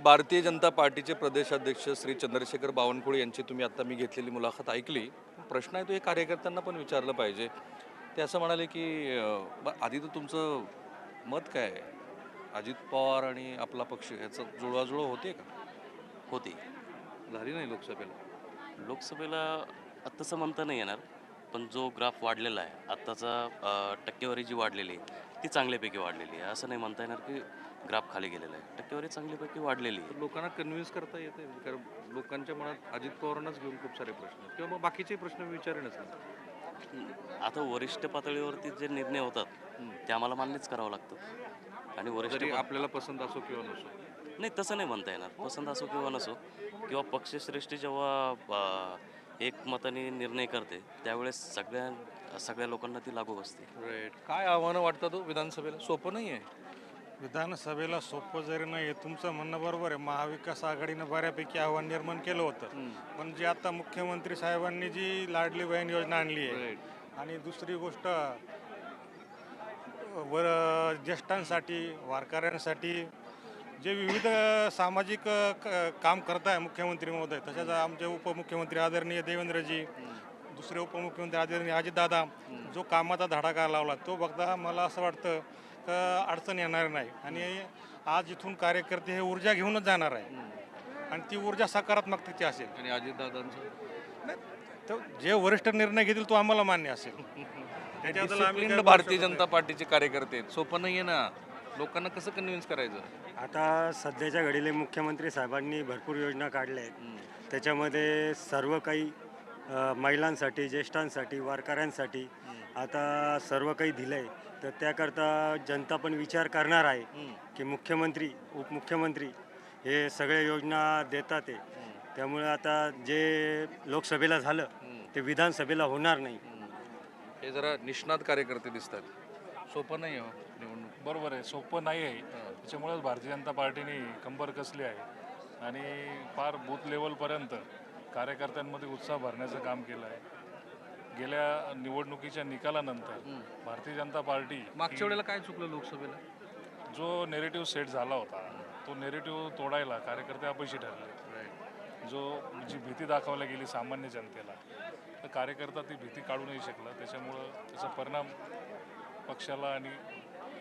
भारतीय जनता पार्टीचे प्रदेशाध्यक्ष श्री चंद्रशेखर बावनकुळे यांची तुम्ही आता मी घेतलेली मुलाखत ऐकली. प्रश्न आहे तो हे कार्यकर्त्यांना पण विचारलं पाहिजे. ते असं म्हणाले की आधी तर तुमचं मत काय आहे? अजित पवार आणि आपला पक्ष ह्याचं जुळवाजुळव होते का? होती. झाली नाही लोकसभेला. लोकसभेला तसं म्हणता नाही येणार, पण जो ग्राफ वाढलेला आहे, आत्ताचा टक्केवारी जी वाढलेली आहे, ती चांगल्यापैकी वाढलेली आहे. असं नाही म्हणता येणार की ग्राफ खाली गेलेला आहे. टक्केवारी चांगल्यापैकी वाढलेली आहे. तर लोकांना कन्व्हिन्स करता येते, कारण लोकांच्या मनात अजित पवारांनाच घेऊन खूप सारे प्रश्न आहेत किंवा मग बाकीचे प्रश्न विचारेनच ना. आता वरिष्ठ पातळीवरती जे निर्णय होतात, ते आम्हाला मान्यच करावं लागतं. आणि वरिष्ठ जरी आपल्याला पसंत असो किंवा नसो. नाही, तसं नाही म्हणता येणार. पसंत असो किंवा नसो, किंवा पक्षश्रेष्ठी जेव्हा एकमताने निर्णय करते, त्यावेळेस सगळ्या लोकांना ती लागू असते. राईट. काय आव्हानं वाटतात तो विधानसभेला? सोपं नाही आहे. विधानसभेला सोपं जरी नाही तुमचं म्हणणं बरोबर आहे. महाविकास आघाडीनं बऱ्यापैकी आव्हान निर्माण केलं होतं, पण जी आता मुख्यमंत्री साहेबांनी जी लाडली बहीण योजना आणली आहे, राईट. आणि दुसरी गोष्ट वर ज्येष्ठांसाठी वारकऱ्यांसाठी जे विविध सामाजिक काम करत आहे मुख्यमंत्री महोदय, तसेच आमचे उपमुख्यमंत्री आदरणीय देवेंद्रजी, दुसरे उपमुख्यमंत्री आदरणीय अजितदादा, जो कामाचा धडाका लावला तो बघता मला असं वाटतं अडचण येणार नाही. आणि आज इथून कार्यकर्ते हे ऊर्जा घेऊनच जाणार आहे, आणि ती ऊर्जा सकारात्मकतेची असेल. आणि अजितदादांचं नाही, तर जे वरिष्ठ निर्णय घेतील तो आम्हाला मान्य असेल. त्याच्याबद्दल आम्ही Disciplined भारतीय जनता पार्टीचे कार्यकर्ते आहेत. सोपं नाही आहे ना. लोकांना कसं कन्व्हिन्स करायचं? आता सध्याच्या घडीला मुख्यमंत्री साहेबांनी भरपूर योजना काढल्या आहेत. त्याच्यामध्ये सर्व काही महिलांसाठी, ज्येष्ठांसाठी, वारकऱ्यांसाठी आता सर्व काही दिलं आहे. तर त्याकरता जनता पण विचार करणार आहे की मुख्यमंत्री, उपमुख्यमंत्री हे सगळ्या योजना देतात आहे. त्यामुळे आता जे लोकसभेला झालं ते विधानसभेला होणार नाही. हे जरा निष्णात कार्यकर्ते दिसतात. सोपं नाही आहे निवडणूक. बरोबर आहे, सोपं नाही आहे. त्याच्यामुळेच भारतीय जनता पार्टीने कंबर कसली आहे आणि फार बूथ लेवलपर्यंत कार्यकर्त्यांमध्ये उत्साह भरण्याचं काम केलं आहे. गेल्या निवडणुकीच्या निकालानंतर भारतीय जनता पार्टी मागच्या वेळेला काय चुकलं लोकसभेला? जो नेरेटिव्ह सेट झाला होता, तो नेरेटिव्ह तोडायला कार्यकर्ते अपयशी ठरले. जी भीती दाखवल्या गेली सामान्य जनतेला, तर कार्यकर्ता ती भीती काढू नाही शकला. त्याच्यामुळं त्याचा परिणाम पक्षाला आणि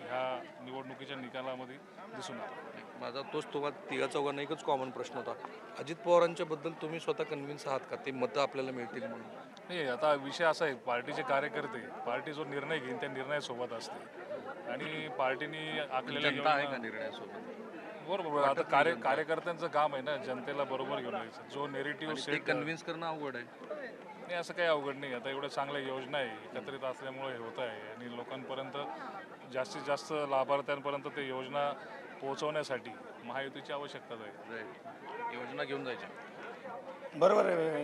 ह्या निवडणुकीच्या निकालामध्ये दिसून आला. माझा तोच तुम्हाला तिघा चौघांना एकच कॉमन प्रश्न होता. अजित पवारांच्या बद्दल तुम्ही स्वतः कन्व्हिन्स आहात का ते मतं आपल्याला मिळतील म्हणून? नाही, आता विषय असा आहे, पार्टीचे कार्यकर्ते, पार्टी जो निर्णय घेईन त्या निर्णयासोबत असते. आणि पार्टीने आखलेल्या जनता आहे का योजना- निर्णयासोबत? बरोबर. आता कार्यकर्त्यांचं काम आहे ना जनतेला बरोबर घेऊन यायचं. जो नेरेटिव्ह ते सेट कन्व्हिन्स करणं अवघड आहे. नाही, असं काही अवघड नाही. आता एवढ्या चांगल्या योजना आहे, एकत्रित असल्यामुळे हे होत आहे. आणि लोकांपर्यंत जास्तीत जास्त लाभार्थ्यांपर्यंत ते योजना पोहोचवण्यासाठी महायुतीची आवश्यकता आहे. राईट. योजना घेऊन जायच्या. बरोबर आहे.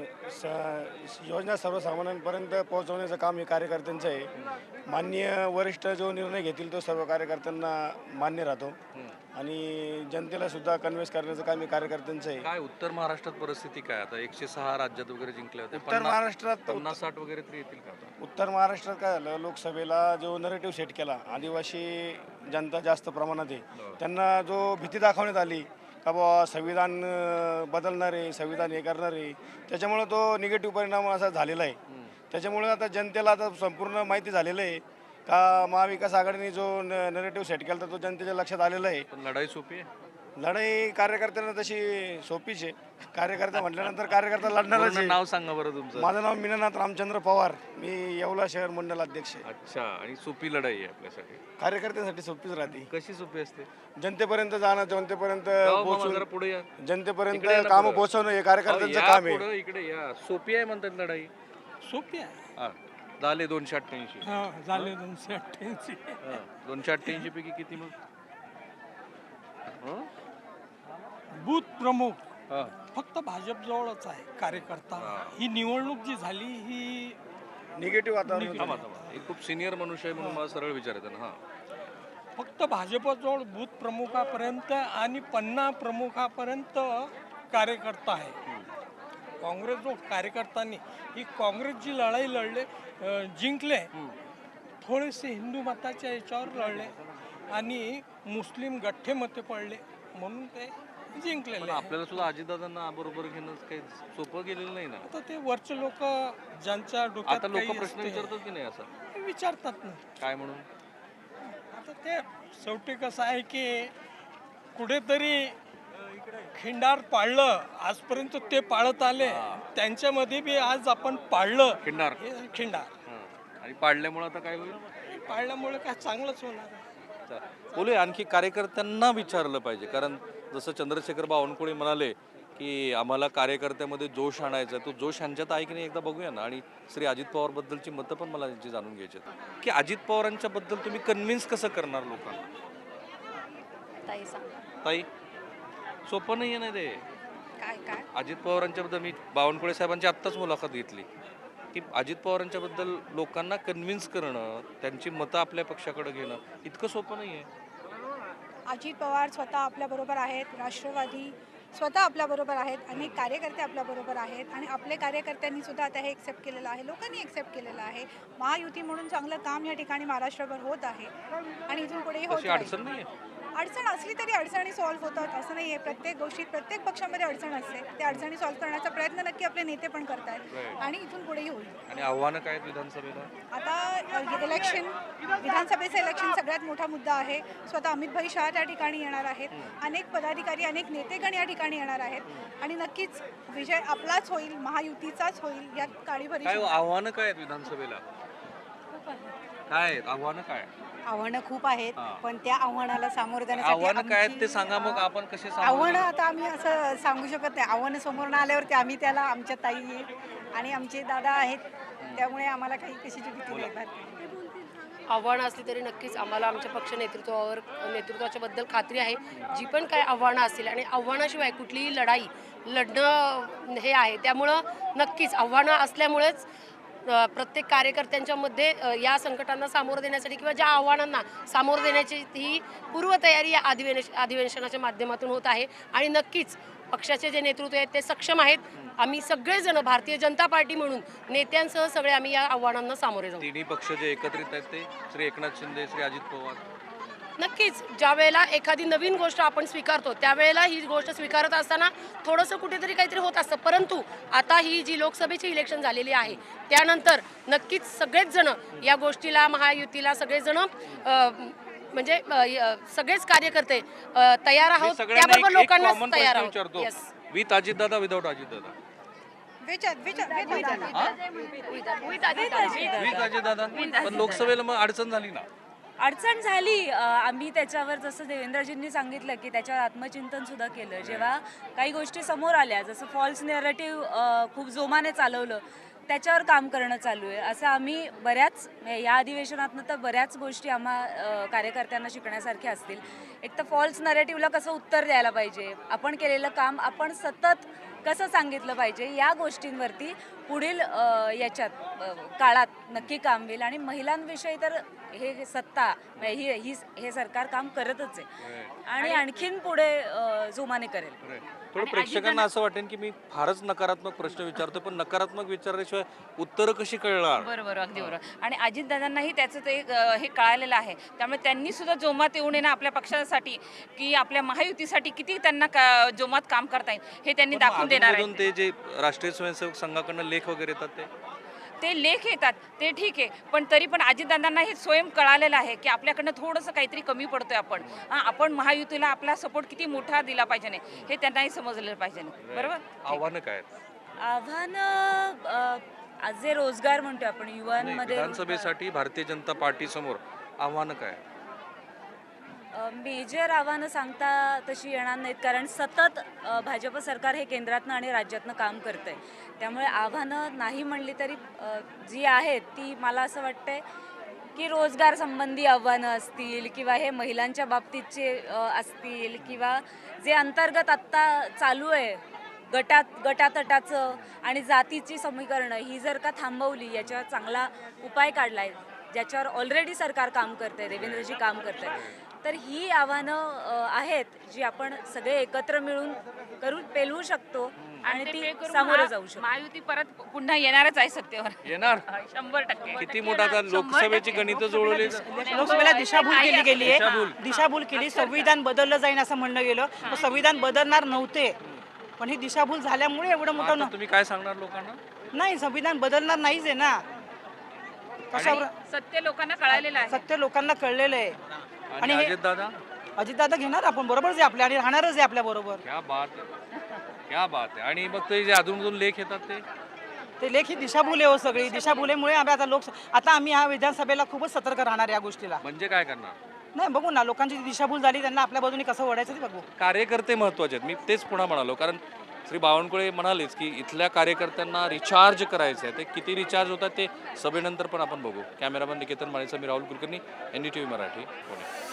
योजना सर्वसामान्यांपर्यंत पोहोचवण्याचं काम हे कार्यकर्त्यांचं आहे. माननीय वरिष्ठ जो निर्णय घेतील तो सर्व कार्यकर्त्यांना मान्य राहतो, आणि जनतेला सुद्धा कन्व्हिन्स करण्याचं काम हे कार्यकर्त्यांचं आहे. काय उत्तर महाराष्ट्रात परिस्थिती काय? आता 106 राज्यात वगैरे जिंकले होते. उत्तर महाराष्ट्रात 50-60 वगैरे तरी येतील का आता? उत्तर महाराष्ट्रात काय झालं, लोकसभेला जो नरेटिव्ह सेट केला, आदिवासी जनता जास्त प्रमाणात आहे, त्यांना जो भीती दाखवण्यात आली का बाबा संविधान बदलणार आहे, संविधान हे करणार आहे, त्याच्यामुळं तो निगेटिव्ह परिणाम असा झालेला आहे. त्याच्यामुळे आता जनतेला आता संपूर्ण माहिती झालेलं आहे का महाविकास आघाडीने जो नरेटिव्ह सेट केला तर तो जनतेच्या लक्षात आलेला आहे. पण लढाई सोपी आहे. लढाई कार्यकर्त्यांना तशी सोपीच आहे. कार्यकर्ता म्हटल्यानंतर कार्यकर्ता लढणारच पूर्ण आहे. नाव सांगा बरं तुमचं. माझं नाव मीनानाथ रामचंद्र पवार, मी येवला शहर मंडल अध्यक्ष आहे. अच्छा. आणि सोपी लढाई आहे आपल्यासाठी. कार्यकर्त्यांसाठी सोपीच राहते. कशी सोपी असते? जनतेपर्यंत जाणं, जनतेपर्यंत मामा पोहोचून, जरा पुढे या. जनतेपर्यंत इकडे या ना कामं पुढं. पोहोचवणं हे कार्यकर्त्यांचं या काम आहे. पुढं, इकडे या. सोपी आहे म्हणतात लढाई. सोपी आहे. हा. झाले 288. झाले 288. 288 पैकी किती मग? हं? बूथ प्रमुख हा. फक्त भाजप जवळच आहे कार्यकर्ता. ही निवडणूक जी झाली ही निगेटिव्ह वातावरण थांबा थांबा. एक खूप सिनियर मनुष्य आहे म्हणून मला सरळ विचारायचं ना. हा. फक्त भाजपजवळ बूथ प्रमुखापर्यंत आणि पन्ना प्रमुखापर्यंत कार्यकर्ता आहे. काँग्रेस जो कार्यकर्त्यांनी ही काँग्रेसची लढाई लढले, जिंकले, थोडेसे हिंदू मताच्या याच्यावर लढले आणि मुस्लिम गठ्ठे मते पडले, म्हणून ते जिंकलेले पण आहे. आपल्याला सुद्धा अजितदादांना बरोबर घेणं काही सोपं गेलेलं नाही ना. आता ते वरचे लोक ज्यांच्या डोक्यात आता लोक काही प्रश्न असते, विचारतात की नाही असं ते विचारतात ना. काय म्हणून? आता ते शेवटी कसं आहे की कुठेतरी खिंडार पाळलं आजपर्यंत ते पाळत आले, त्यांच्यामध्ये बी आज आपण पाळलं खिंडार. हे खिंडार. हं. आणि पाडल्यामुळे आता काय होईल? पाळल्यामुळे काय चांगलंच होणार आहे. बोलूया आणखी कार्यकर्त्यांना विचारलं पाहिजे, कारण जसं चंद्रशेखर बावनकुळे म्हणाले की आम्हाला कार्यकर्त्यामध्ये जोश आणायचा आहे, तो जोश यांच्यात आहे की नाही एकदा बघूया ना. आणि श्री अजित पवारबद्दलची मतं पण मला यांची जाणून घ्यायची आहेत की अजित पवारांच्या बद्दल तुम्ही कन्व्हिन्स कसं करणार लोकांना? ताई सांगा ताई, सोपं नाही आहे ना ते. काय काय अजित पवारांच्या बद्दल मी बावनकुळे साहेबांची आत्ताच मुलाखत घेतली की अजित पवारांच्या बद्दल लोकांना कन्व्हिन्स करणं, त्यांची मतं आपल्या पक्षाकडे घेणं इतकं सोपं नाही आहे. अजित पवार स्वतः आपल्याबरोबर आहेत, राष्ट्रवादी स्वतः आपल्याबरोबर आहेत, अनेक कार्यकर्ते आपल्याबरोबर आहेत आणि आपले कार्यकर्त्यांनी सुद्धा आता हे एक्सेप्ट केलेलं आहे, लोकांनी एक्सेप्ट केलेलं आहे. महायुती म्हणून चांगलं काम या ठिकाणी महाराष्ट्रभर होत आहे आणि इथून पुढेही होत तशी राहील. अडचण नाही आहे. अडचण असली तरी अडचणी सॉल्व्ह होतात असं नाही आहे. प्रत्येक गोष्टीत प्रत्येक पक्षामध्ये अडचण असते. त्या अडचणी सॉल्व्ह करण्याचा प्रयत्न नक्की आपले नेते पण करतायत आणि इथून पुढेही होईल. आणि आव्हानं काय आहेत विधानसभेला? आता इलेक्शन, विधानसभेचं इलेक्शन सगळ्यात मोठा मुद्दा आहे. स्वतः अमितभाई शाह त्या ठिकाणी येणार आहेत, अनेक पदाधिकारी अनेक नेतेगण या ठिकाणी येणार आहेत आणि नक्कीच विजय आपलाच होईल, महायुतीचाच होईल. यात काळीभरी काय आव्हानं काय आहेत विधानसभेला? काय आहेत आव्हानं? काय आव्हानं खूप आहेत, हां. पण त्या आव्हानाला सामोरं जाण्यासाठी आव्हानं काय आहेत ते आमची, सांगा, मग आपण कसे सामोरे आव्हानं जाऊ? आता आम्ही असं सांगू शकत नाही. आव्हानं समोर न आल्यावरती आम्ही त्याला, आमच्या ताई आहेत आणि आमचे दादा आहेत, त्यामुळे आम्हाला काही कशाची भीती नाही वाटत. आव्हानं असली तरी नक्कीच आम्हाला आमच्या पक्ष नेतृत्वाच्या बद्दल खात्री आहे. जी पण काय आव्हानं असतील आणि आव्हानाशिवाय कुठलीही लढाई लढणं हे आहे, त्यामुळं नक्कीच आव्हानं असल्यामुळेच प्रत्येक कार्यकर्त्यांच्या मध्ये या संकटांना सामोरं देण्यासाठी किंवा ज्या आव्हानांना सामोरं देण्याची ही पूर्वतयारी या अधिवेशनाच्या माध्यमातून होत आहे आणि नक्कीच पक्षाचे जे नेतृत्व आहेत ते सक्षम आहेत. आम्ही सगळेजण भारतीय जनता पार्टी म्हणून नेत्यांसह सगळे आम्ही या आव्हानांना सामोरे जाऊ. तिन्ही पक्ष जे एकत्रित आहेत ते श्री एकनाथ शिंदे, श्री अजित पवार. नक्कीच ज्या वेळेला एखादी नवीन गोष्ट आपण स्वीकारतो त्यावेळेला ही गोष्ट स्वीकारत असताना थोडंसं कुठेतरी काहीतरी होत असतं, परंतु आता ही जी लोकसभेची इलेक्शन झालेली आहे त्यानंतर नक्कीच सगळेच जण या गोष्टीला, महायुतीला सगळेजण म्हणजे सगळेच कार्यकर्ते तयार आहोत, त्याबरोबर लोकांना तयार आहोत. Yes. With Ajitdada, without Ajitdada? With Ajitdada. पण लोकसभेला मग अडचण झाली ना. अडचण झाली. आम्ही त्याच्यावर जसं देवेंद्रजींनी सांगितलं की त्याच्यावर आत्मचिंतन सुद्धा केलं. जेव्हा काही गोष्टी समोर आल्या, जसं फॉल्स नेरेटिव्ह खूप जोमाने चालवलं, त्याच्यावर काम करणं चालू आहे. असं आम्ही बऱ्याच या अधिवेशनातनं तर बऱ्याच गोष्टी आम्हा कार्यकर्त्यांना शिकण्यासारख्या असतील. एक तर फॉल्स नरेटिव्हला कसं उत्तर द्यायला पाहिजे, आपण केलेलं काम आपण सतत कसं सांगितलं पाहिजे, या गोष्टींवरती पुढील काळात नक्की काम होईल. आणि महिलांविषयी तर हे सत्ता हे सरकार काम करतच आहे आणि आणखीन पुढे जोमाने करेल. थोडं प्रेक्षकांना असं वाटेल की मी फारच नकारात्मक प्रश्न विचारतो, पण नकारात्मक विचारल्याशिवाय उत्तरं कशी कळणार? बरोबर, अगदी बरोबर. आणि अजितदादांनाही त्याचं ते हे कळालेलं आहे, त्यामुळे त्यांनी सुद्धा जोमात येऊन येणं आपल्या पक्षासाठी की आपल्या महायुतीसाठी किती त्यांना जोमात काम करता येईल हे त्यांनी दाखवून देणार आहे. ते जे राष्ट्रीय स्वयंसेवक संघाकडनं लेख वगैरे येतात ते लेख येतात ते ठीक आहे, पण तरी पण अजितदादांना हे स्वयं कळालेलं आहे की आपल्याकडनं थोडंसं काहीतरी कमी पडतोय. आपण महायुतीला आपला सपोर्ट किती मोठा दिला पाहिजे नाही हे त्यांनाही समजलं पाहिजे. बरोबर. आव्हानं काय? आव्हानं जे रोजगार म्हणतो आपण युवांमध्ये, विधानसभेसाठी भारतीय जनता पार्टी समोर आव्हानं काय? मेजर आव्हानं सांगता तशी येणार नाहीत, कारण सतत भाजप सरकार हे केंद्रातनं आणि राज्यातनं काम करतंय. त्यामुळे आव्हानं नाही म्हणली तरी जी आहेत ती मला असं वाटतंय की रोजगार संबंधी आव्हानं असतील किंवा हे महिलांच्या बाबतीतचे असतील किंवा जे अंतर्गत आत्ता चालू आहे गटातटाचं आणि जातीची समीकरणं ही जर का थांबवली, याच्यावर चांगला उपाय काढला आहे, ज्याच्यावर ऑलरेडी सरकार काम करतंय, देवेंद्रजी काम करतंय, तर ही आव्हानं आहेत जी आपण सगळे एकत्र मिळून करून पेलवू शकतो आणि ती सामोरं जाऊ शकतो. महायुती परत पुन्हा येणारच आहे सत्तेवर येणार 100%. किती मोठा आता लोकसभेची गणितं जुळवली लोकसभेला दिशाभूल केली गेली आहे, दिशाभूल केली. संविधान बदललं जाईल असं म्हणलं गेलं, पण संविधान बदलणार नव्हते, पण ही दिशाभूल झाल्यामुळे एवढं आता मोठं तुम्ही काय सांगणार लोकांना नाही, संविधान बदलणार नाहीच आहे ना. कशावर सत्य लोकांना कळालेलं आहे. सत्य लोकांना कळलेलं आहे. आणि हे- अजित दादा अजितदादा घेणार आपण, बरोबरच आहे आपल्या आणि राहणारच आहे आपल्या बरोबर. क्या बात आहे, क्या बात आहे. आणि मग ते जे अधून लेख येतात ते लेख ही दिशाभूल आहे हो, सगळी दिशाभूलेमुळे आम्ही आता आम्ही ह्या विधानसभेला खूपच सतर्क राहणार या गोष्टीला. म्हणजे काय करणार? नाही, बघू ना, लोकांची जी दिशाभूल झाली त्यांना आपल्या बाजूने कसं ओढायचं ते बघू. कार्यकर्ते महत्त्वाचे आहेत. मी तेच पुन्हा म्हणालो, कारण श्री बावनकुळे म्हणालेच की इथल्या कार्यकर्त्यांना रिचार्ज करायचं आहे. ते किती रिचार्ज होतात ते सभेनंतर पण आपण बघू. कॅमेरामन निकेतन माळेसह मी राहुल कुलकर्णी, NDTV मराठी, पुणे.